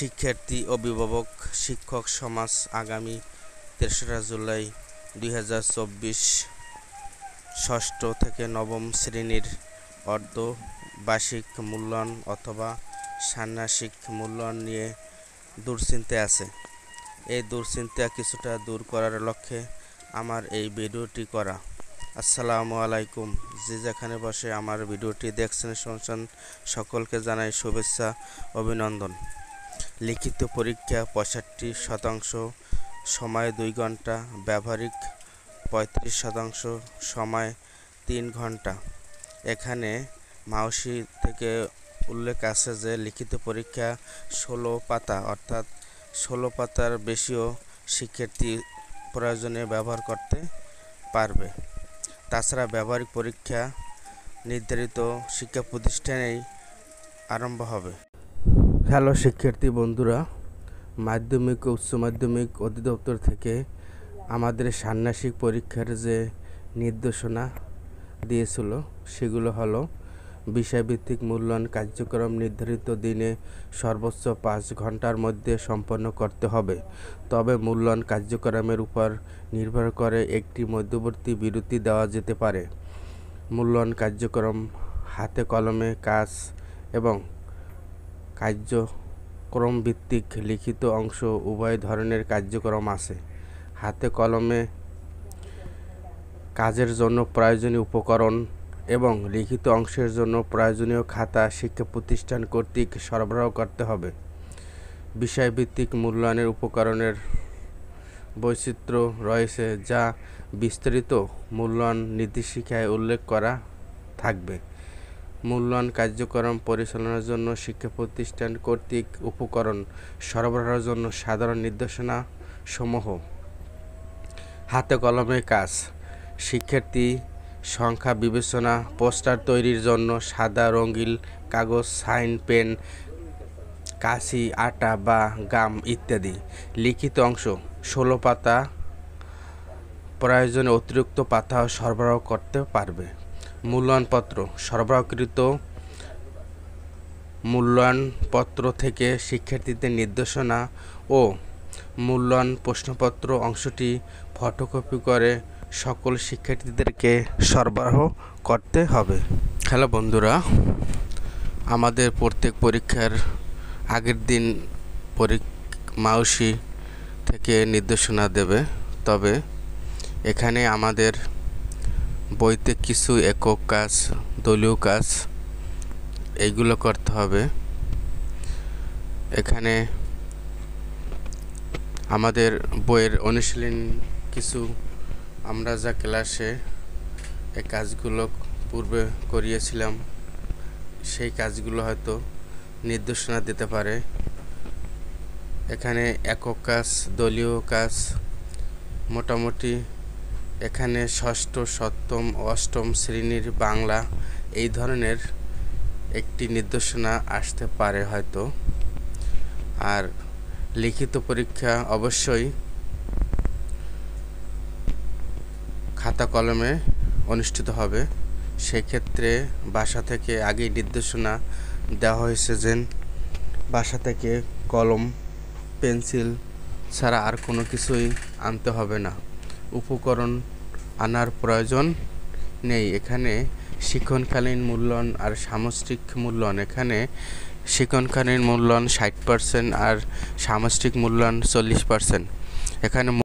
শিক্ষার্থী, অভিভাবক, শিক্ষক সমাজ আগামী ৩রা জুলাই ২০২৪ ষষ্ঠ থেকে নবম শ্রেণীর অর্ধবার্ষিক মূল্যায়ন অথবা ষান্মাসিক মূল্যায়ন নিয়ে দুশ্চিন্তায় আছে। এই দুশ্চিন্তা কিছুটা দূর করার লক্ষ্যে আমার এই ভিডিওটি করা। আসসালামু আলাইকুম। যে যেখানে বসে আমার ভিডিওটি দেখছেন শুনছেন সকলকে জানাই শুভেচ্ছা, অভিনন্দন। লিখিত পরীক্ষা 65%, সময় 2 ঘন্টা, ব্যবহারিক 35%, সময় 3 ঘন্টা। এখানে মাউসি থেকে উল্লেখ আছে যে লিখিত পরীক্ষা 16 পাতা, অর্থাৎ 16 পাতার বেশিও শিক্ষার্থী প্রয়োজনে ব্যবহার করতে পারবে। তাছাড়া ব্যবহারিক পরীক্ষা নির্ধারিত শিক্ষা প্রতিষ্ঠানেই আরম্ভ হবে। হ্যালো শিক্ষার্থী বন্ধুরা, মাধ্যমিক ও উচ্চ মাধ্যমিক অধিদপ্তর থেকে আমাদের ষান্মাসিক পরীক্ষার যে নির্দেশনা দিয়েছিল সেগুলো হলো বিষয়ভিত্তিক মূল্যায়ন কার্যক্রম নির্ধারিত দিনে সর্বোচ্চ 5 ঘন্টার মধ্যে সম্পন্ন করতে হবে। তবে মূল্যায়ন কার্যক্রমের উপর নির্ভর করে একটি মধ্যবর্তী বিরতি দেওয়া যেতে পারে। মূল্যায়ন কার্যক্রম হাতে কলমে কাজ এবং কার্যক্রমভিত্তিক লিখিত অংশ উভয় ধরনের কার্যক্রম আছে। হাতে কলমে কাজের জন্য প্রয়োজনীয় উপকরণ এবং লিখিত অংশের জন্য প্রয়োজনীয় খাতা শিক্ষা প্রতিষ্ঠান কর্তৃক সরবরাহ করতে হবে। বিষয়ভিত্তিক মূল্যায়নের উপকরণের বৈচিত্র্য রয়েছে, যা বিস্তারিত মূল্যায়ন নির্দেশিকায় উল্লেখ করা থাকবে। মূল্যায়ন কার্যক্রম পরিচালনার জন্য শিক্ষা প্রতিষ্ঠান কর্তৃক উপকরণ সরবরাহের জন্য সাধারণ নির্দেশনা সমূহ। হাতে কলমে কাজ, শিক্ষার্থী সংখ্যা বিবেচনা, পোস্টার তৈরির জন্য সাদা রঙিন কাগজ, সাইন পেন, কাঁচি, আটা বা গাম ইত্যাদি। লিখিত অংশ 16 পাতা, প্রয়োজনে অতিরিক্ত পাতাও সরবরাহ করতে পারবে। মূল্যায়নপত্র সরবরাহকৃত মূল্যায়নপত্র থেকে শিক্ষার্থীদের নির্দেশনা ও মূল্যায়ন প্রশ্নপত্র অংশটি ফটোকপি করে সকল শিক্ষার্থীদেরকে সরবরাহ করতে হবে। হ্যালো বন্ধুরা, আমাদের প্রত্যেক পরীক্ষার আগের দিন মাউসি থেকে নির্দেশনা দেবে। তবে এখানে আমাদের বইতে কিছু একক কাজ, দলীয় কাজ এইগুলো করতে হবে। এখানে আমাদের বইয়ের অনুশীলন কিছু আমরা যা ক্লাসে এই কাজগুলো পূর্বে করিয়েছিলাম সেই কাজগুলো হয়তো নির্দেশনা দিতে পারে। এখানে একক কাজ, দলীয় কাজ মোটামুটি এখানে ষষ্ঠ, সপ্তম, অষ্টম শ্রেণীর বাংলা এই ধরনের একটি নির্দেশনা আসতে পারে হয়তো। আর লিখিত পরীক্ষা অবশ্যই খাতা কলমে অনুষ্ঠিত হবে। সেক্ষেত্রে বাসা থেকে আগেই নির্দেশনা দেওয়া হয়েছে যে বাসা থেকে কলম, পেন্সিল ছাড়া আর কোনো কিছুই আনতে হবে না, উপকরণ আনার প্রয়োজন নেই। এখানে শিক্ষণকালীন মূল্যায়ন আর সামষ্টিক মূল্যায়ন, এখানে শিক্ষণকালীন মূল্যায়ন 60% আর সামষ্টিক মূল্যায়ন 40%। এখানে